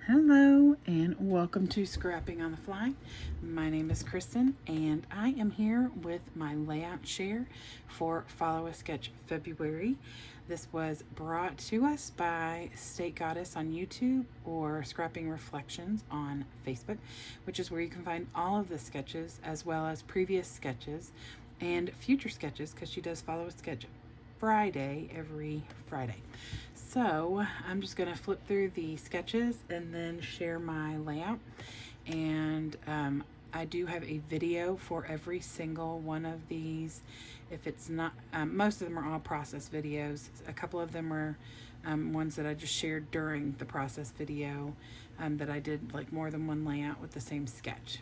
Hello and welcome to Scrapping on the Fly. My name is Kristen and I am here with my layout share for Follow a Sketch February. This was brought to us by State Goddess on YouTube or Scrapping Reflections on Facebook, which is where you can find all of the sketches as well as previous sketches and future sketches, because she does Follow a Sketch Friday every Friday. So I'm just going to flip through the sketches and then share my layout. And I do have a video for every single one of these. If it's not, most of them are all process videos. A couple of them are ones that I just shared during the process video that I did like more than one layout with the same sketch.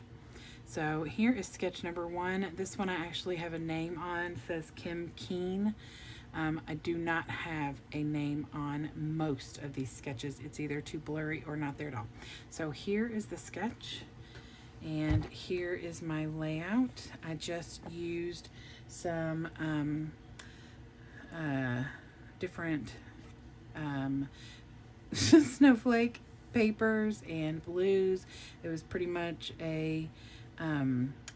So here is sketch number 1. This one I actually have a name on. It says Kim Keen. I do not have a name on most of these sketches. It's either too blurry or not there at all. So here is the sketch, and here is my layout. I just used some different snowflake papers and blues. It was pretty much a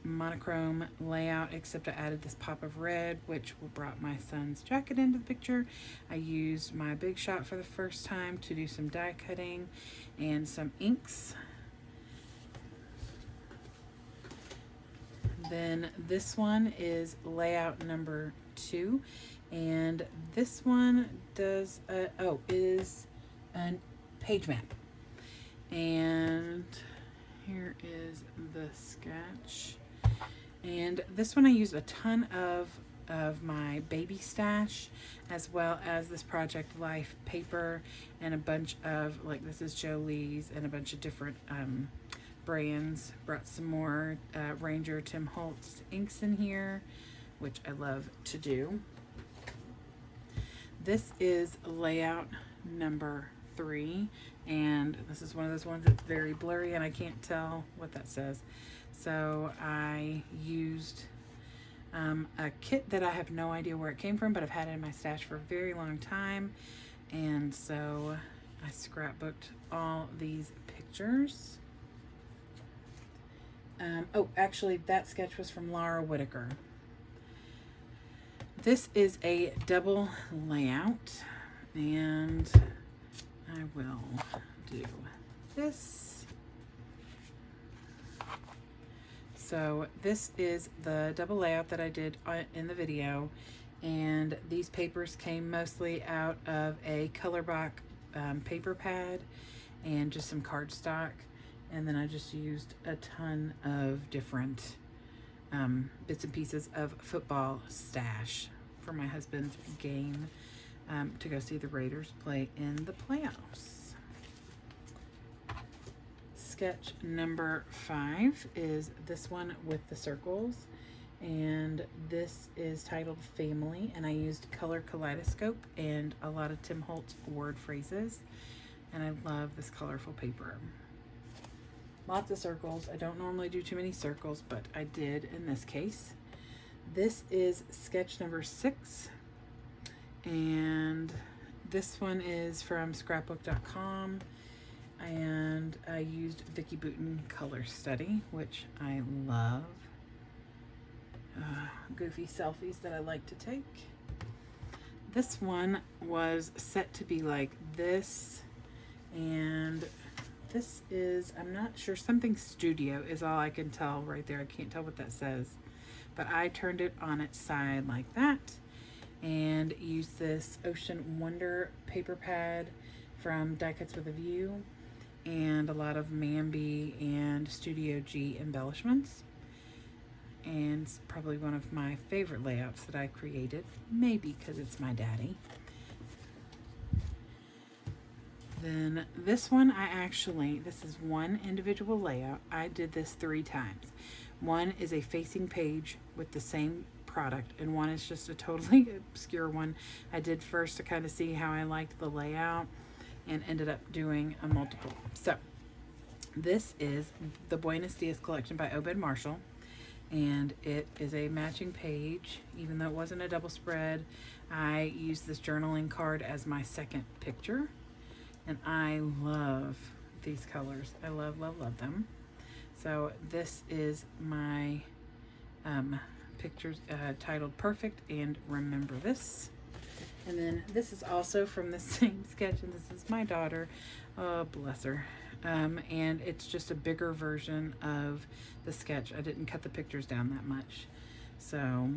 monochrome layout, except I added this pop of red, which brought my son's jacket into the picture. I used my Big Shot for the first time to do some die cutting and some inks. Then this one is layout number 2, and this one does is a page map. And here is the sketch. And this one I used a ton of my baby stash, as well as this Project Life paper and a bunch of, like, this is Jolie's and a bunch of different brands. Brought some more Ranger Tim Holtz inks in here, which I love to do. This is layout number 3, and this is one of those ones that's very blurry and I can't tell what that says. So I used a kit that I have no idea where it came from, but I've had it in my stash for a very long time, and so I scrapbooked all these pictures. Oh, actually that sketch was from Laura Whitaker. This is a double layout, and I will do this. So this is the double layout that I did in the video, and these papers came mostly out of a Colorblock paper pad and just some cardstock, and then I just used a ton of different bits and pieces of football stash for my husband's game to go see the Raiders play in the playoffs. Sketch number 5 is this one with the circles, and this is titled Family, and I used color kaleidoscope and a lot of Tim Holtz word phrases, and I love this colorful paper. Lots of circles. I don't normally do too many circles, but I did in this case. This is sketch number 6, and this one is from scrapbook.com, and I used Vicki Boutin Color Study, which I love. Goofy selfies that I like to take. This one was set to be like this, and this is, I'm not sure, something studio is all I can tell right there. I can't tell what that says, but I turned it on its side like that and used this Ocean Wonder paper pad from Die Cuts with a View, and a lot of Mambi and Studio G embellishments. And it's probably one of my favorite layouts that I created, maybe because it's my daddy. Then this one, this is one individual layout. I did this 3 times. One is a facing page with the same product, and one is just a totally obscure one I did first to kind of see how I liked the layout, and ended up doing a multiple. So this is the Buenos Dias collection by Obed Marshall, and it is a matching page. Even though it wasn't a double spread, I used this journaling card as my second picture, and I love these colors. I love, love, love them. So this is my pictures titled Perfect and Remember This. And then this is also from the same sketch, and this is my daughter. Oh, bless her. And it's just a bigger version of the sketch. I didn't cut the pictures down that much. So,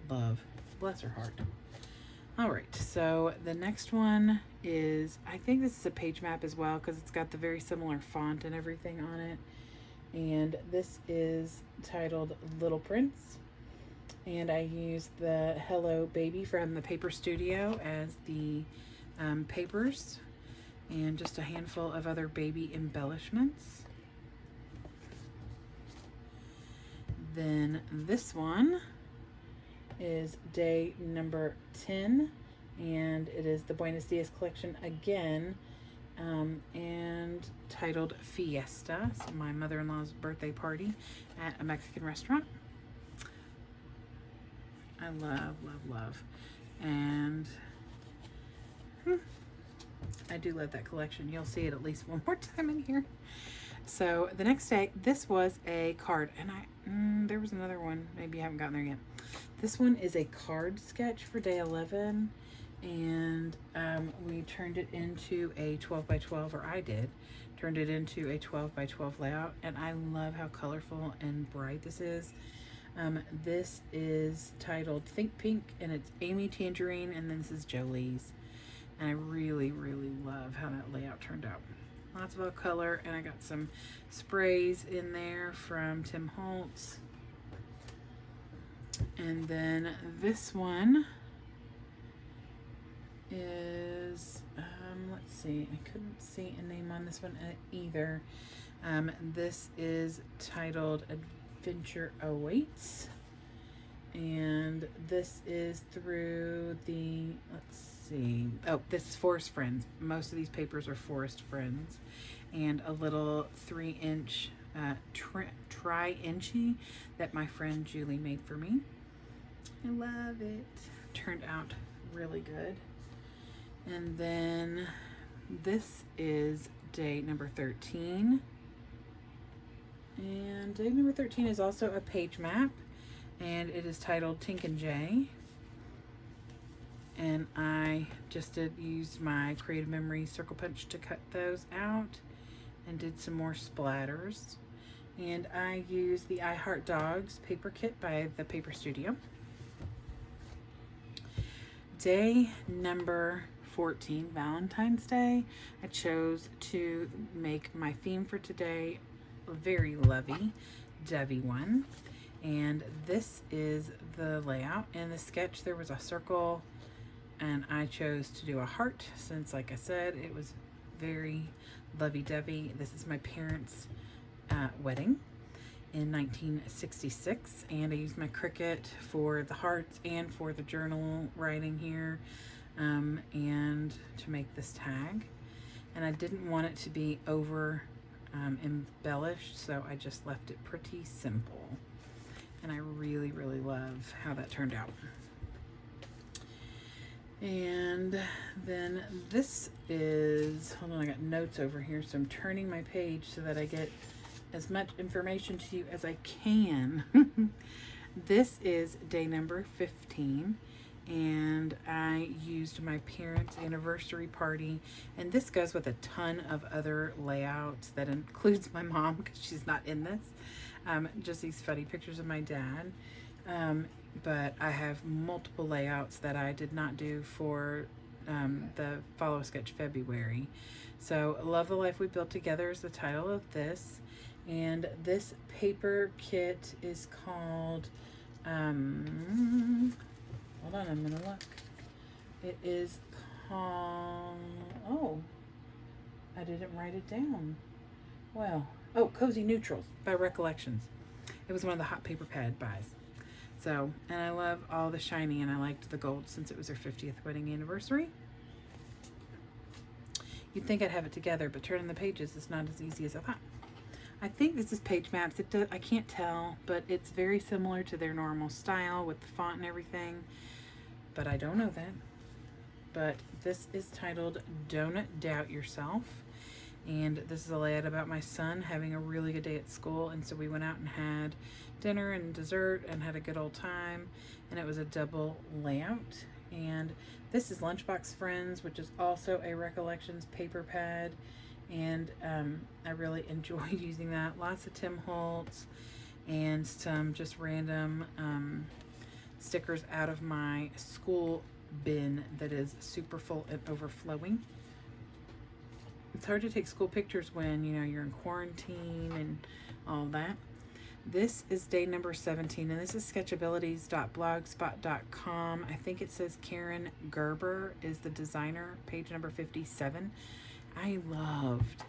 love. Bless her heart. All right, so the next one is, I think this is a page map as well, because it's got the very similar font and everything on it. And this is titled Little Prince. And I used the Hello Baby from the Paper Studio as the papers, and just a handful of other baby embellishments. Then this one is day number 10, and it is the Buenos Dias collection again, and titled Fiesta. So my mother-in-law's birthday party at a Mexican restaurant. I love, love, love. And I do love that collection. You'll see it at least one more time in here. So the next day, this was a card, and there was another one. Maybe you haven't gotten there yet. This one is a card sketch for day 11, and we turned it into a 12 by 12, or I did, turned it into a 12 by 12 layout, and I love how colorful and bright this is. This is titled Think Pink, and it's Amy Tangerine, and then this is Jolie's. And I really, really love how that layout turned out. Lots of color, and I got some sprays in there from Tim Holtz. And then this one is, let's see, I couldn't see a name on this one either. This is titled Adventure Awaits, and this is through the, let's see, oh, this is Forest Friends. Most of these papers are Forest Friends, and a little 3-inch tri-inchy that my friend Julie made for me. I love it. Turned out really good. And then this is day number 13. And day number 13 is also a page map, and it is titled Tink and Jay. And I just used my Creative Memory circle punch to cut those out, and did some more splatters. And I used the I Heart Dogs paper kit by the Paper Studio. Day number 14, Valentine's Day, I chose to make my theme for today a very lovey-dovey one. And this is the layout. In the sketch there was a circle, and I chose to do a heart since, like I said, it was very lovey-dovey. This is my parents' wedding in 1966, and I used my Cricut for the hearts and for the journal writing here, and to make this tag. And I didn't want it to be over embellished, so I just left it pretty simple. And I really, really love how that turned out. And then this is, hold on, I got notes over here, so I'm turning my page so that I get as much information to you as I can. This is day number 15, and I used my parents' anniversary party, and this goes with a ton of other layouts that includes my mom, because she's not in this. Just these funny pictures of my dad. But I have multiple layouts that I did not do for the Follow a Sketch February. So Love the Life We Built Together is the title of this. And this paper kit is called, hold on, I'm gonna look. It is called, oh, I didn't write it down. Well, oh, Cozy Neutrals by Recollections. It was one of the hot paper pad buys. So, and I love all the shiny, and I liked the gold since it was their 50th wedding anniversary. You'd think I'd have it together, but turning the pages is not as easy as I thought. I think this is page maps. I can't tell, but it's very similar to their normal style with the font and everything, but I don't know that. But this is titled Don't Doubt Yourself, And this is a layout about my son having a really good day at school. And so we went out and had dinner and dessert and had a good old time. And it was a double layout. And this is Lunchbox Friends, which is also a Recollections paper pad. And I really enjoyed using that. Lots of Tim Holtz and some just random stickers out of my school bin that is super full and overflowing. It's hard to take school pictures when, you know, you're in quarantine and all that. This is day number 17, and this is sketchabilities.blogspot.com. I think it says Karen Gerber is the designer, page number 57. I loved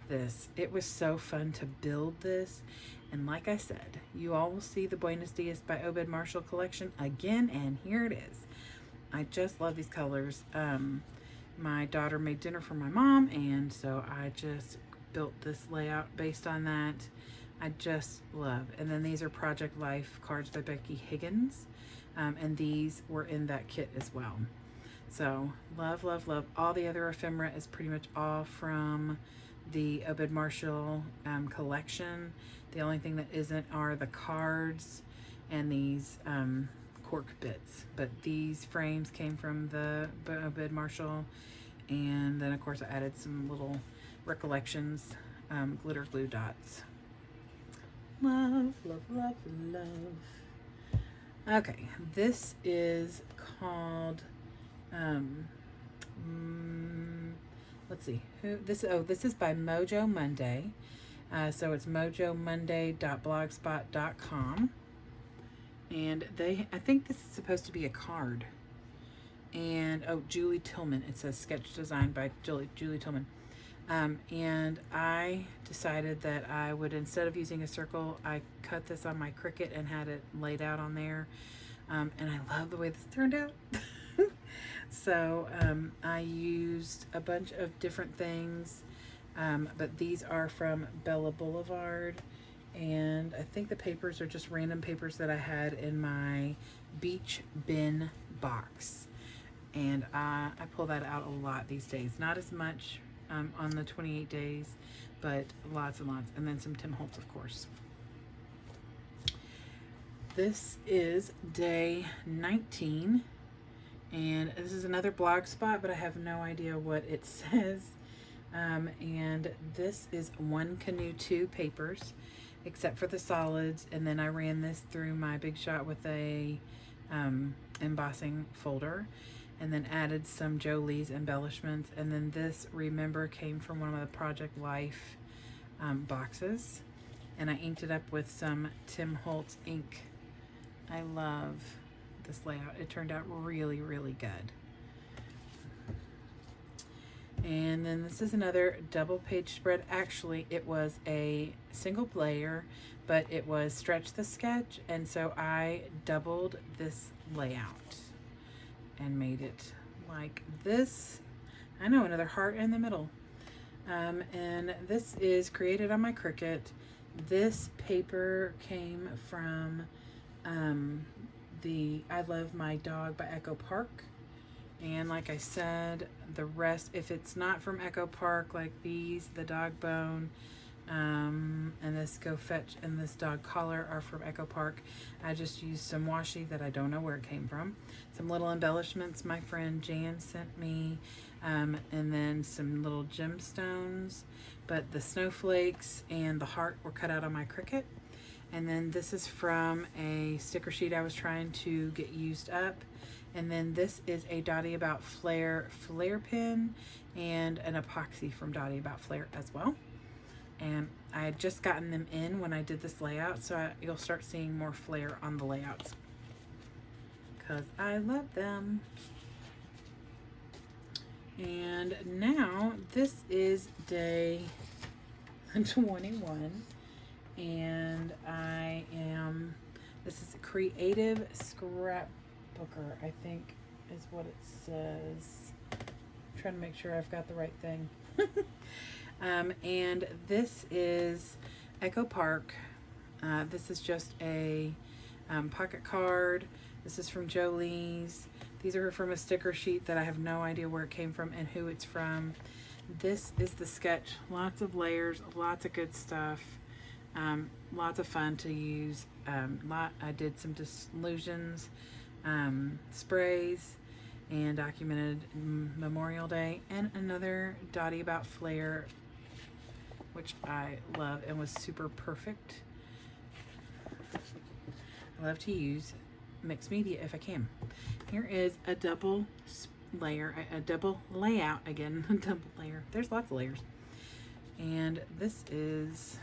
this. It was so fun to build this. And like I said, you all will see the Buenos Dias by Obed Marshall collection again, and here it is. I just love these colors. My daughter made dinner for my mom, and so I just built this layout based on that. I just love. And then these are Project Life cards by Becky Higgins, and these were in that kit as well. So love, love, love. All the other ephemera is pretty much all from the Obed Marshall collection. The only thing that isn't are the cards and these cork bits, but these frames came from the Obed Marshall. And then of course I added some little Recollections glitter glue dots. Love, love, love, love. Okay, this is called let's see who this. Oh, this is by Mojo Monday. So it's mojomonday.blogspot.com. And I think this is supposed to be a card. And, oh, Julie Tillman. It says sketch designed by Julie Tillman. And I decided that I would, instead of using a circle, I cut this on my Cricut and had it laid out on there. And I love the way this turned out. So I used a bunch of different things. But these are from Bella Boulevard. And I think the papers are just random papers that I had in my beach bin box. And I pull that out a lot these days. Not as much on the 28 days, but lots and lots. And then some Tim Holtz, of course. This is day 19. And this is another blog spot, but I have no idea what it says. And this is One Canoe 2 papers, except for the solids. And then I ran this through my Big Shot with a embossing folder, and then added some Jolie's embellishments. And then this, remember, came from one of the Project Life boxes, and I inked it up with some Tim Holtz ink. I love this layout. It turned out really, really good. And then this is another double page spread. Actually, it was a single layer, but it was Stretch the Sketch, and so I doubled this layout and made it like this. I know, another heart in the middle. And this is created on my Cricut. This paper came from the I Love My Dog by Echo Park. And like I said, the rest, if it's not from Echo Park, like these, the dog bone, and this Go Fetch and this dog collar are from Echo Park. I just used some washi that I don't know where it came from. Some little embellishments my friend Jan sent me, and then some little gemstones. But the snowflakes and the heart were cut out on my Cricut. And then this is from a sticker sheet I was trying to get used up. And then this is a Dottie About Flair pin and an epoxy from Dottie About Flair as well. And I had just gotten them in when I did this layout, so you'll start seeing more flair on the layouts because I love them. And now this is day 21, and this is Creative Scrapbooker, I think is what it says. I'm trying to make sure I've got the right thing. And this is Echo Park. This is just a pocket card. This is from Jolie's. These are from a sticker sheet that I have no idea where it came from and who it's from. This is the sketch. Lots of layers, lots of good stuff. Lots of fun to use. I did some disillusions, sprays, and documented Memorial Day, and another Dottie About Flair, which I love and was super perfect. I love to use mixed media if I can. Here is a double layer, a double layout again, a double layer. There's lots of layers. And this is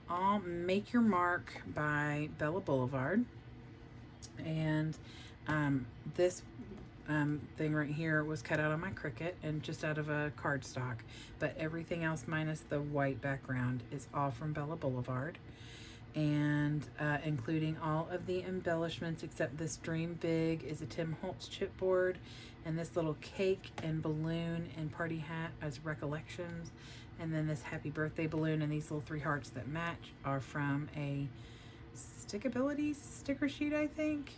all Make Your Mark by Bella Boulevard. And this thing right here was cut out on my Cricut and just out of a cardstock, but everything else minus the white background is all from Bella Boulevard, and including all of the embellishments except this Dream Big is a Tim Holtz chipboard, and this little cake and balloon and party hat as recollections, and then this happy birthday balloon and these little 3 hearts that match are from a Stickability sticker sheet, I think.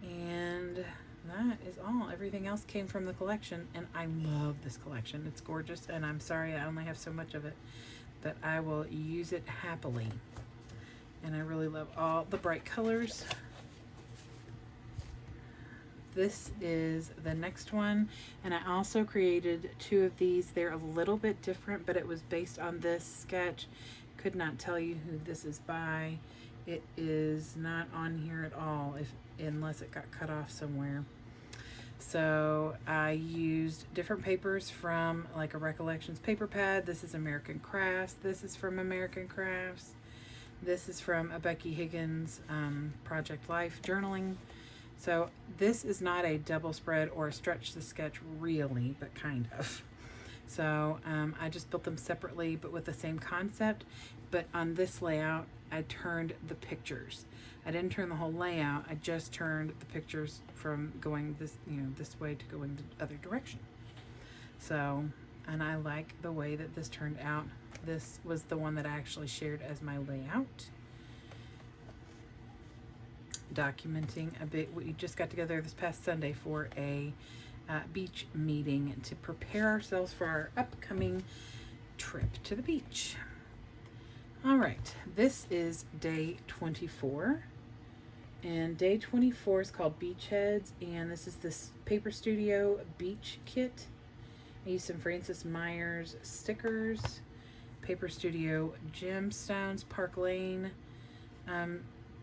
And that is all. Everything else came from the collection, and I love this collection. It's gorgeous, and I'm sorry I only have so much of it, but I will use it happily. And I really love all the bright colors. This is the next one, and I also created 2 of these. They're a little bit different, but it was based on this sketch. Could not tell you who this is by. It is not on here at all, unless it got cut off somewhere. So I used different papers from like a Recollections paper pad. This is American Crafts. This is from American Crafts. This is from a Becky Higgins Project Life journaling. So this is not a double spread or a stretch the sketch really, but kind of. So I just built them separately, but with the same concept. But on this layout, I turned the pictures. I didn't turn the whole layout. I just turned the pictures from going this, this way to going the other direction. So, and I like the way that this turned out. This was the one that I actually shared as my layout. Documenting a bit. We just got together this past Sunday for a beach meeting to prepare ourselves for our upcoming trip to the beach. All right, this is day 24, and day 24 is called Beachheads, and this is this Paper Studio Beach Kit. I used some Francis Myers stickers, Paper Studio Gemstones, Park Lane.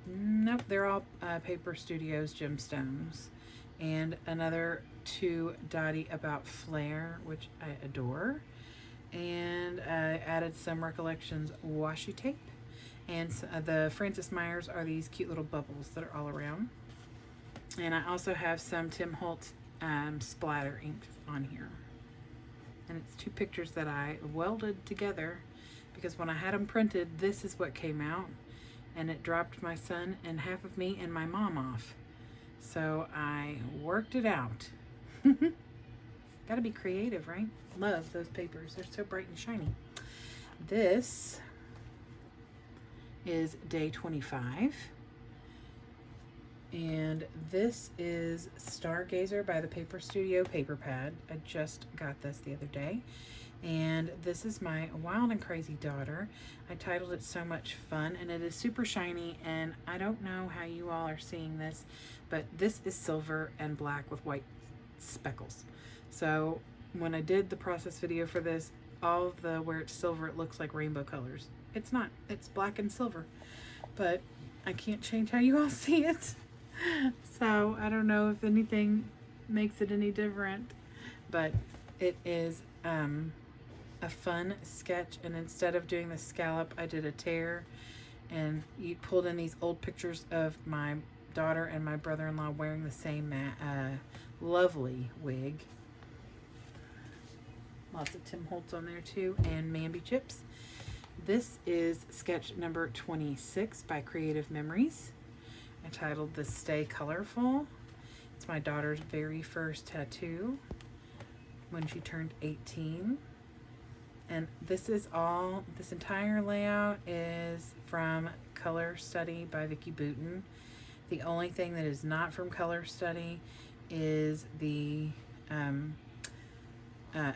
Nope, they're all Paper Studios Gemstones, and another 2 Dottie About Flair, which I adore. And I added some Recollections washi tape, and the Francis Myers are these cute little bubbles that are all around. And I also have some Tim Holtz splatter ink on here, and it's 2 pictures that I welded together because when I had them printed, this is what came out, and it dropped my son and half of me and my mom off, so I worked it out. Gotta be creative, right? Love those papers. They're so bright and shiny. This is day 25. And this is Stargazer by the Paper Studio paper pad. I just got this the other day. And this is my Wild and Crazy Daughter. I titled it So Much Fun, and it is super shiny, and I don't know how you all are seeing this, but this is silver and black with white speckles. So when I did the process video for this, all of the where it's silver, it looks like rainbow colors. It's not, it's black and silver, but I can't change how you all see it. So I don't know if anything makes it any different, but it is a fun sketch. And instead of doing the scallop, I did a tear, and you pulled in these old pictures of my daughter and my brother-in-law wearing the same lovely wig. Lots of Tim Holtz on there too, and Mamby chips. This is sketch number 26 by Creative Memories. I titled this Stay Colorful. It's my daughter's very first tattoo when she turned 18. And this entire layout is from Color Study by Vicki Boutin. The only thing that is not from Color Study is the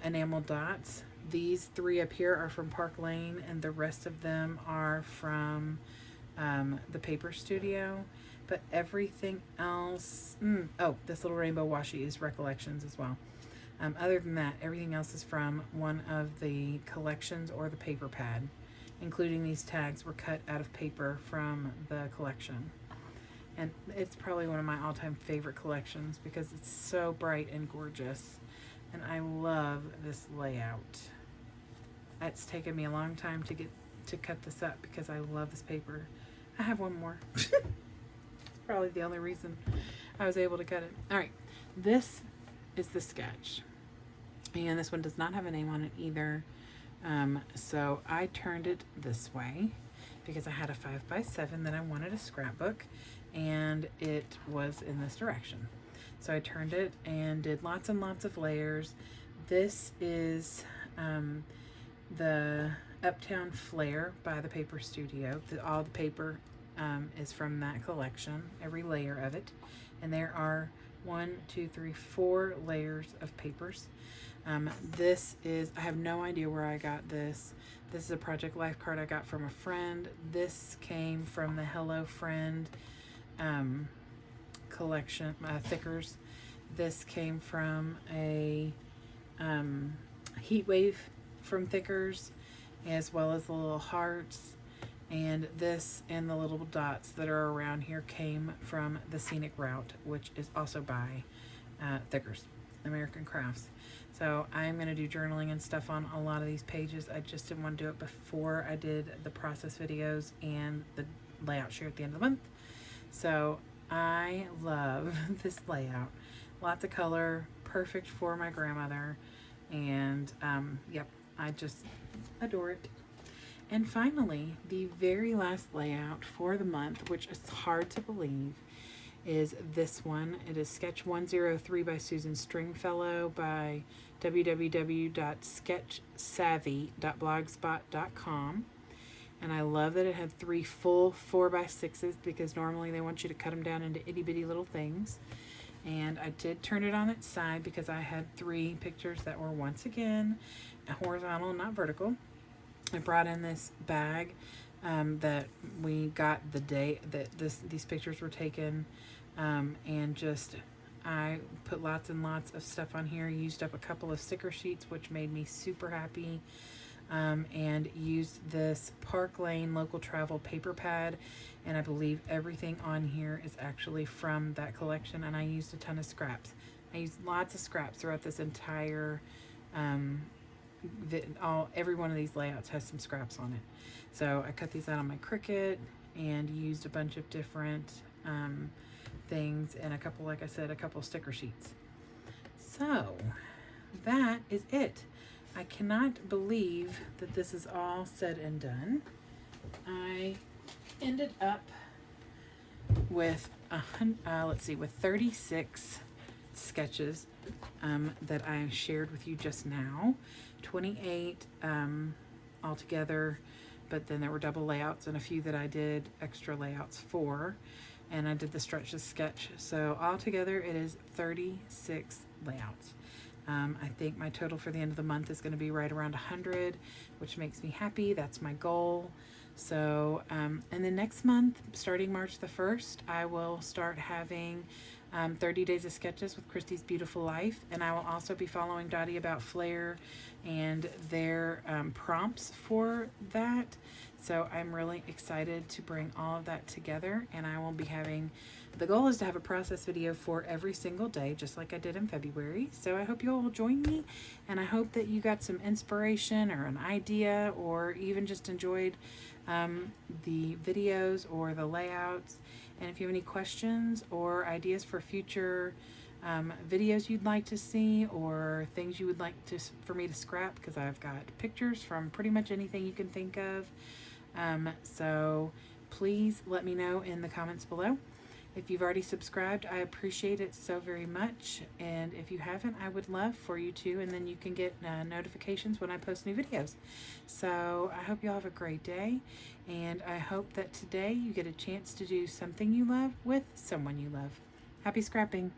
enamel dots. These 3 up here are from Park Lane, and the rest of them are from the Paper Studio. But everything else, oh, this little rainbow washi is Recollections as well. Other than that, everything else is from one of the collections or the paper pad, including these tags were cut out of paper from the collection. And it's probably one of my all-time favorite collections because it's so bright and gorgeous. And I love this layout. It's taken me a long time to cut this up because I love this paper. I have one more. It's probably the only reason I was able to cut it. All right, this is the sketch. And this one does not have a name on it either. So I turned it this way because I had a 5x7 that I wanted a scrapbook, and it was in this direction. So I turned it and did lots and lots of layers. This is the Uptown Flare by the Paper Studio. All the paper is from that collection, every layer of it. And there are 4 layers of papers. This is, I have no idea where I got this. This is a Project Life card I got from a friend. This came from the Hello Friend collection, thickers. This came from a Heat Wave from Thickers, as well as the little hearts. And this and the little dots that are around here came from the Scenic Route, which is also by Thickers, American Crafts. So I'm going to do journaling and stuff on a lot of these pages. I just didn't want to do it before I did the process videos and the layout share at the end of the month. So I love this layout. Lots of color, perfect for my grandmother. And yep, I just adore it. And finally, the very last layout for the month, which is hard to believe, is this one. It is Sketch 103 by Susan Stringfellow by www.sketchsavvy.blogspot.com. And I love that it had 3 full 4x6s because normally they want you to cut them down into itty bitty little things. And I did turn it on its side because I had 3 pictures that were once again horizontal, not vertical. I brought in this bag that we got the day that these pictures were taken, and just I put lots and lots of stuff on here, used up a couple of sticker sheets, which made me super happy, and used this Park Lane local travel paper pad, and I believe everything on here is actually from that collection, and I used a ton of scraps. I used lots of scraps throughout this entire every one of these layouts has some scraps on it. So I cut these out on my Cricut and used a bunch of different things and a couple, like I said, a couple sticker sheets. So that is it. I cannot believe that this is all said and done. I ended up with with 36 sketches that I shared with you just now. 28 altogether, but then there were double layouts and a few that I did extra layouts for, and I did the stretch the sketch. So altogether it is 36 layouts. I think my total for the end of the month is going to be right around 100, which makes me happy. That's my goal. So and then next month, starting March the 1st, I will start having 30 Days of Sketches with Christy's Beautiful Life, and I will also be following Dottie About Flair and their prompts for that. So I'm really excited to bring all of that together, and I will be having, the goal is to have a process video for every single day, just like I did in February. So I hope you all will join me, and I hope that you got some inspiration or an idea, or even just enjoyed the videos or the layouts. And if you have any questions or ideas for future videos you'd like to see, or things you would like for me to scrap, because I've got pictures from pretty much anything you can think of. So please let me know in the comments below. If you've already subscribed, I appreciate it so very much. And if you haven't, I would love for you to, and then you can get notifications when I post new videos. So I hope you all have a great day, and I hope that today you get a chance to do something you love with someone you love. Happy scrapping!